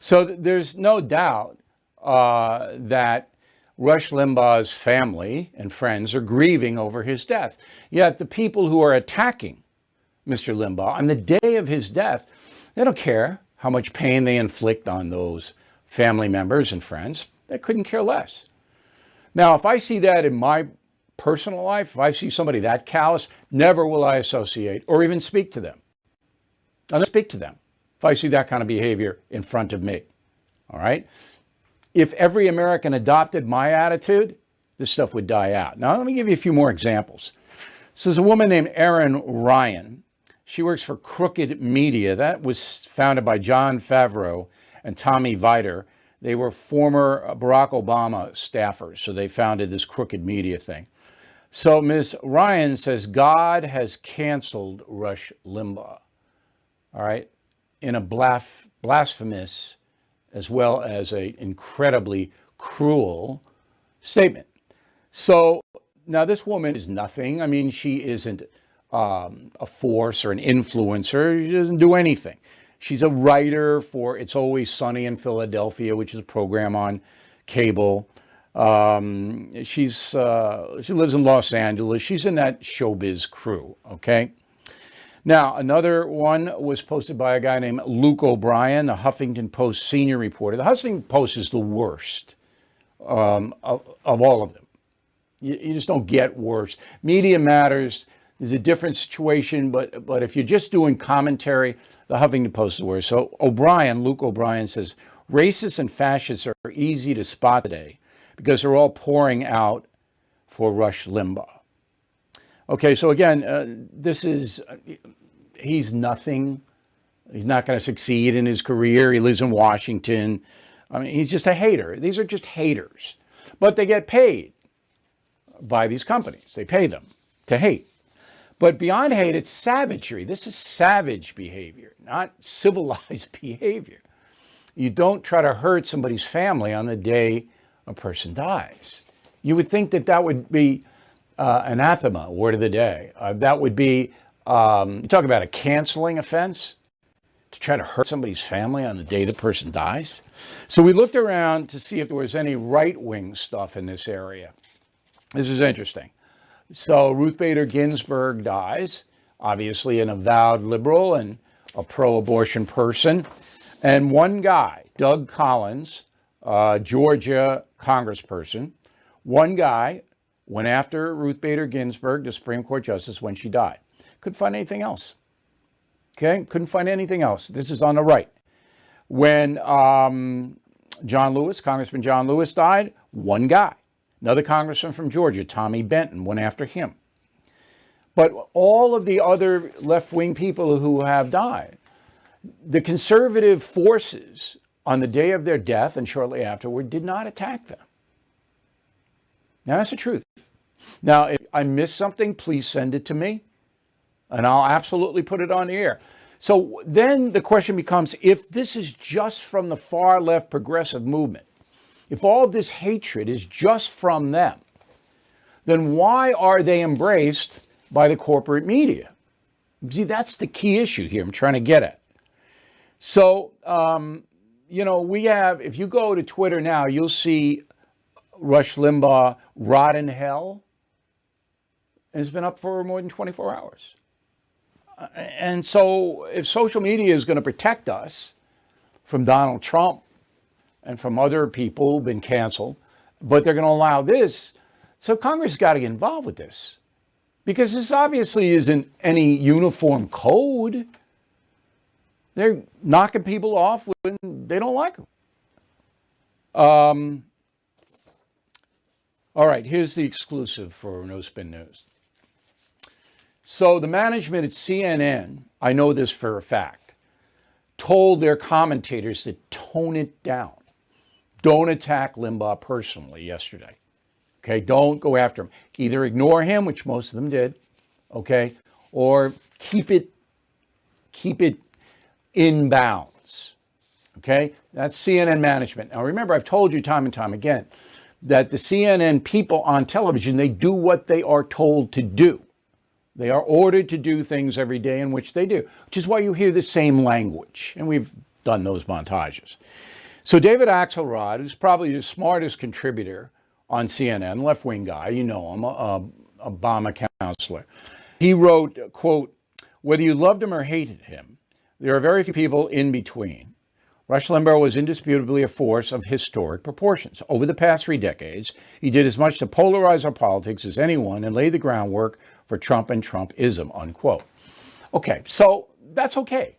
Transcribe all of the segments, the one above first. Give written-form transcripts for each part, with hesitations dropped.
So there's no doubt that Rush Limbaugh's family and friends are grieving over his death. Yet the people who are attacking Mr. Limbaugh on the day of his death, they don't care how much pain they inflict on those family members and friends. They couldn't care less. Now, if I see that in my personal life, if I see somebody that callous, never will I associate or even speak to them. I don't speak to them if I see that kind of behavior in front of me. All right? If every American adopted my attitude, this stuff would die out. Now, let me give you a few more examples. So there's a woman named Erin Ryan. She works for Crooked Media. That was founded by Jon Favreau and Tommy Viter. They were former Barack Obama staffers, so they founded this Crooked Media thing. So Ms. Ryan says God has canceled Rush Limbaugh, all right, in a blasphemous as well as an incredibly cruel statement. So now this woman is nothing. I mean, she isn't a force or an influencer. She doesn't do anything. She's a writer for It's Always Sunny in Philadelphia, which is a program on cable. She lives in Los Angeles. She's in that showbiz crew, okay? Now, another one was posted by a guy named Luke O'Brien, the Huffington Post senior reporter. The Huffington Post is the worst of all of them. You just don't get worse. Media Matters is a different situation, but if you're just doing commentary, the Huffington Post is the worst. So Luke O'Brien says, racists and fascists are easy to spot today because they're all pouring out for Rush Limbaugh. Okay, so again, he's nothing. He's not going to succeed in his career. He lives in Washington. I mean, he's just a hater. These are just haters. But they get paid by these companies. They pay them to hate. But beyond hate, it's savagery. This is savage behavior, not civilized behavior. You don't try to hurt somebody's family on the day a person dies. You would think that would be anathema, word of the day. That would be, you talk about a canceling offense, to try to hurt somebody's family on the day the person dies. So we looked around to see if there was any right-wing stuff in this area. This is interesting. So Ruth Bader Ginsburg dies, obviously an avowed liberal and a pro-abortion person. And one guy, Doug Collins, Georgia congressperson, one guy went after Ruth Bader Ginsburg, the Supreme Court justice, when she died. Couldn't find anything else. Okay, couldn't find anything else. This is on the right. When Congressman John Lewis died, one guy. Another congressman from Georgia, Tommy Benton, went after him. But all of the other left-wing people who have died, the conservative forces on the day of their death and shortly afterward did not attack them. Now, that's the truth. Now, if I missed something, please send it to me, and I'll absolutely put it on the air. So then the question becomes, if this is just from the far left progressive movement, if all of this hatred is just from them, then why are they embraced by the corporate media? See, that's the key issue here I'm trying to get at. So, we have, if you go to Twitter now, you'll see Rush Limbaugh rot in hell. And it's been up for more than 24 hours. And so if social media is going to protect us from Donald Trump and from other people who've been canceled, but they're going to allow this, so Congress has got to get involved with this. Because this obviously isn't any uniform code. They're knocking people off when they don't like them. All right, here's the exclusive for No Spin News. So the management at CNN, I know this for a fact, told their commentators to tone it down. Don't attack Limbaugh personally yesterday. Okay, don't go after him. Either ignore him, which most of them did, okay, or keep it in bounds. Okay, that's CNN management. Now remember, I've told you time and time again that the CNN people on television, they do what they are told to do. They are ordered to do things every day in which they do, which is why you hear the same language. And we've done those montages. So David Axelrod, who's probably the smartest contributor on CNN, left-wing guy, you know him, Obama counselor. He wrote, quote, "Whether you loved him or hated him, there are very few people in between. Rush Limbaugh was indisputably a force of historic proportions. Over the past 3 decades, he did as much to polarize our politics as anyone and lay the groundwork for Trump and Trumpism," unquote. Okay, so that's okay.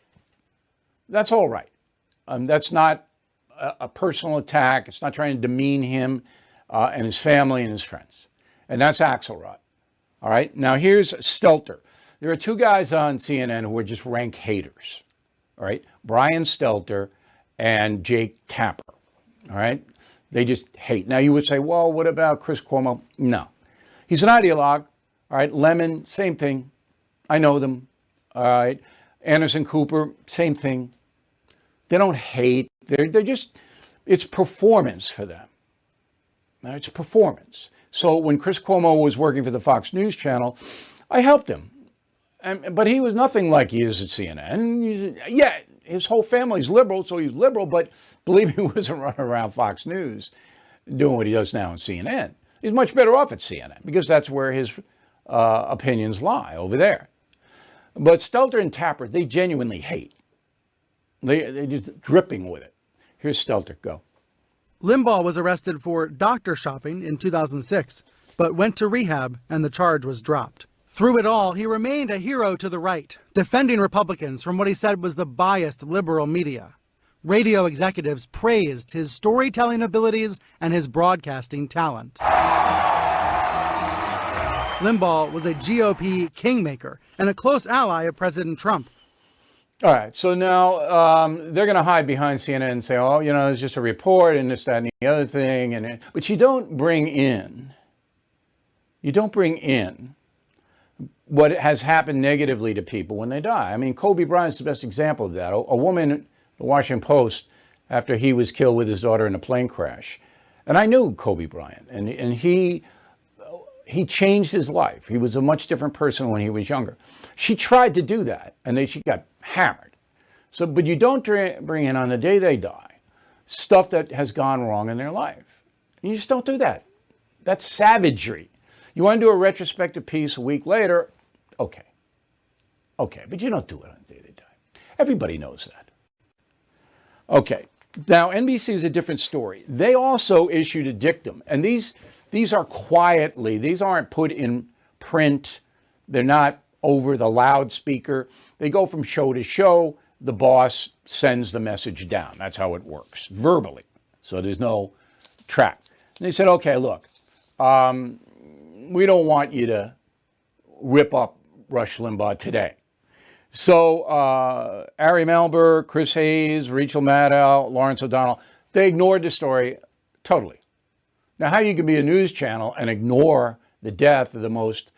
That's all right. That's not a personal attack. It's not trying to demean him and his family and his friends. And that's Axelrod. All right, now here's Stelter. There are 2 guys on CNN who are just rank haters. All right, Brian Stelter and Jake Tapper. All right, they just hate. Now you would say, well, what about Chris Cuomo? No, he's an ideologue. All right, Lemon, same thing. I know them. All right, Anderson Cooper, same thing. They don't hate. They're just, it's performance for them. Now, it's performance. So when Chris Cuomo was working for the Fox News channel, I helped him. But he was nothing like he is at CNN. Yeah, his whole family's liberal, so he's liberal, but believe me, he wasn't running around Fox News doing what he does now on CNN. He's much better off at CNN because that's where his opinions lie, over there. But Stelter and Tapper, they genuinely hate. They're just dripping with it. Here's Stelter, go. Limbaugh was arrested for doctor shopping in 2006, but went to rehab and the charge was dropped. Through it all, he remained a hero to the right, defending Republicans from what he said was the biased liberal media. Radio executives praised his storytelling abilities and his broadcasting talent. Limbaugh was a GOP kingmaker and a close ally of President Trump. All right, so now they're going to hide behind CNN and say, oh, you know, it's just a report and this, that, and the other thing. But you don't bring in what has happened negatively to people when they die. I mean, Kobe Bryant's the best example of that. A woman at the Washington Post, after he was killed with his daughter in a plane crash. And I knew Kobe Bryant, and he changed his life. He was a much different person when he was younger. She tried to do that, and she got hammered. So, but you don't bring in on the day they die stuff that has gone wrong in their life. You just don't do that. That's savagery. You want to do a retrospective piece a week later, okay, but you don't do it on the day they die. Everybody knows that. Okay, now NBC is a different story. They also issued a dictum, and these are quietly, these aren't put in print, they're not over the loudspeaker. They go from show to show. The boss sends the message down. That's how it works, verbally. So there's no track. And they said, okay, look, we don't want you to rip up Rush Limbaugh today. So Ari Melber, Chris Hayes, Rachel Maddow, Lawrence O'Donnell, they ignored the story totally. Now, how you can be a news channel and ignore the death of the most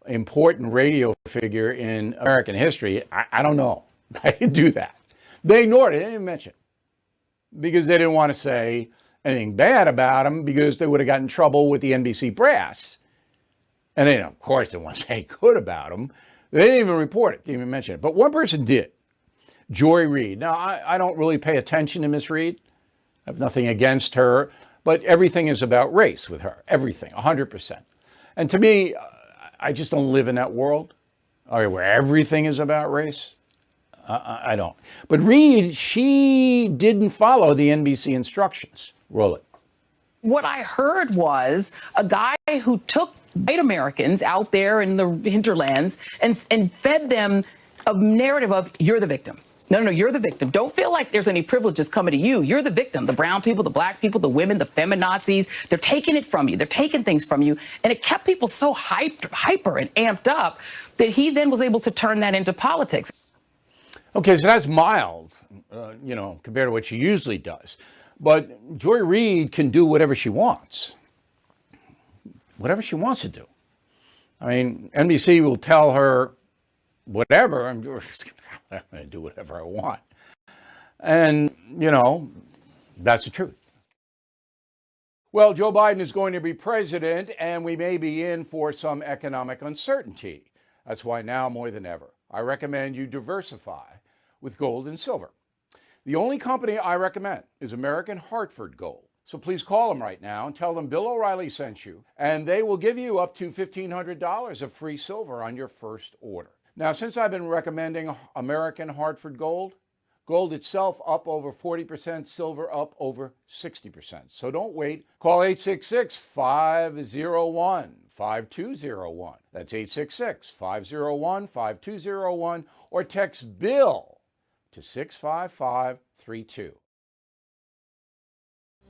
important radio figure in American history, I don't know. I didn't do that. They ignored it. They didn't even mention it because they didn't want to say anything bad about him because they would have gotten in trouble with the NBC brass. And then, of course, they want to say good about him. They didn't even report it, didn't even mention it. But one person did, Joy Reid. Now, I don't really pay attention to Miss Reid. I have nothing against her. But everything is about race with her. Everything, 100%. And to me, I just don't live in that world where everything is about race. I don't. But Reid, she didn't follow the NBC instructions. Roll it. What I heard was a guy who took white Americans out there in the hinterlands and fed them a narrative of, you're the victim. No, you're the victim. Don't feel like there's any privileges coming to you. You're the victim. The brown people, the black people, the women, the feminazis, they're taking it from you. They're taking things from you. And it kept people so hyper and amped up that he then was able to turn that into politics. Okay, so that's mild, compared to what she usually does. But Joy Reid can do whatever she wants. Whatever she wants to do. I mean, NBC will tell her whatever. I'm going to do whatever I want. And, that's the truth. Well, Joe Biden is going to be president, and we may be in for some economic uncertainty. That's why now more than ever, I recommend you diversify with gold and silver. The only company I recommend is American Hartford Gold. So please call them right now and tell them Bill O'Reilly sent you, and they will give you up to $1,500 of free silver on your first order. Now, since I've been recommending American Hartford Gold, gold itself up over 40%, silver up over 60%. So don't wait. Call 866-501-5201. That's 866-501-5201, or text BILL to 65532.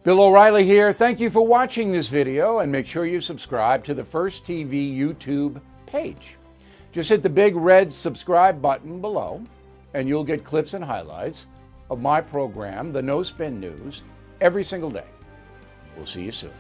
Bill O'Reilly here. Thank you for watching this video, and make sure you subscribe to the First TV YouTube page. Just hit the big red subscribe button below, and you'll get clips and highlights of my program, The No Spin News, every single day. We'll see you soon.